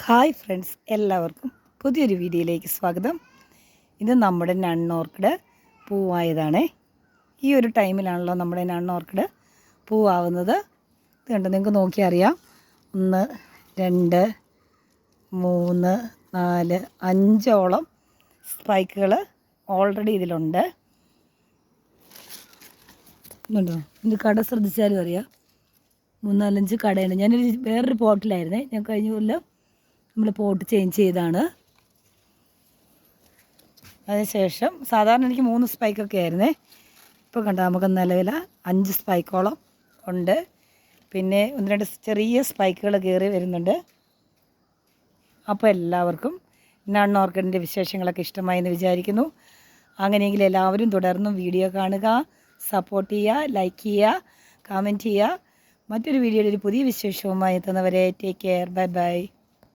Hi friends, എല്ലാവർക്കും പുതിയൊരു വീഡിയോയിലേക്ക് സ്വാഗതം. ഇത് നമ്മുടെ നൺ ഓർക്കിഡ് പൂവായതാണ്. ഈ ഒരു ടൈമിലാണല്ലോ നമ്മുടെ നൺ ഓർക്കിഡ് പൂവാവുന്നത്. ഇത് കണ്ടോ, നിങ്ങൾക്ക് നോക്കിയാൽ അറിയാം. 1 2 3 4 5ഓളം സ്പൈക്കുകൾ ഓൾറെഡി ഇതിലുണ്ട്. ഇതുണ്ടോ, ഇത് കട ശ്രദ്ധിച്ചാലും അറിയാം. 3 4 5 കടയുണ്ട്. ഞാനൊരു വേറൊരു പോട്ടിലായിരുന്നേ. ഞാൻ കഴിഞ്ഞ കൊല്ലം നമ്മൾ പോട്ട് ചേഞ്ച് ചെയ്താണ്. അതിനുശേഷം സാധാരണ എനിക്ക് 3 സ്പൈക്കൊക്കെ ആയിരുന്നേ. ഇപ്പോൾ കണ്ടോ, നമുക്ക് നിലവിൽ 5 സ്പൈക്കോളം ഉണ്ട്. പിന്നെ 1 2 ചെറിയ സ്പൈക്കുകൾ കയറി വരുന്നുണ്ട്. അപ്പോൾ എല്ലാവർക്കും നൺ ഓർക്കിഡിൻ്റെ വിശേഷങ്ങളൊക്കെ ഇഷ്ടമായി എന്ന് വിചാരിക്കുന്നു. അങ്ങനെയെങ്കിൽ എല്ലാവരും തുടർന്നും വീഡിയോ കാണുക, സപ്പോർട്ട് ചെയ്യുക, ലൈക്ക് ചെയ്യുക, കമൻറ്റ് ചെയ്യുക. മറ്റൊരു വീഡിയോയിൽ ഒരു പുതിയ വിശേഷവുമായി എത്തുന്നവരെ ടേക്ക് കെയർ. Bye bye.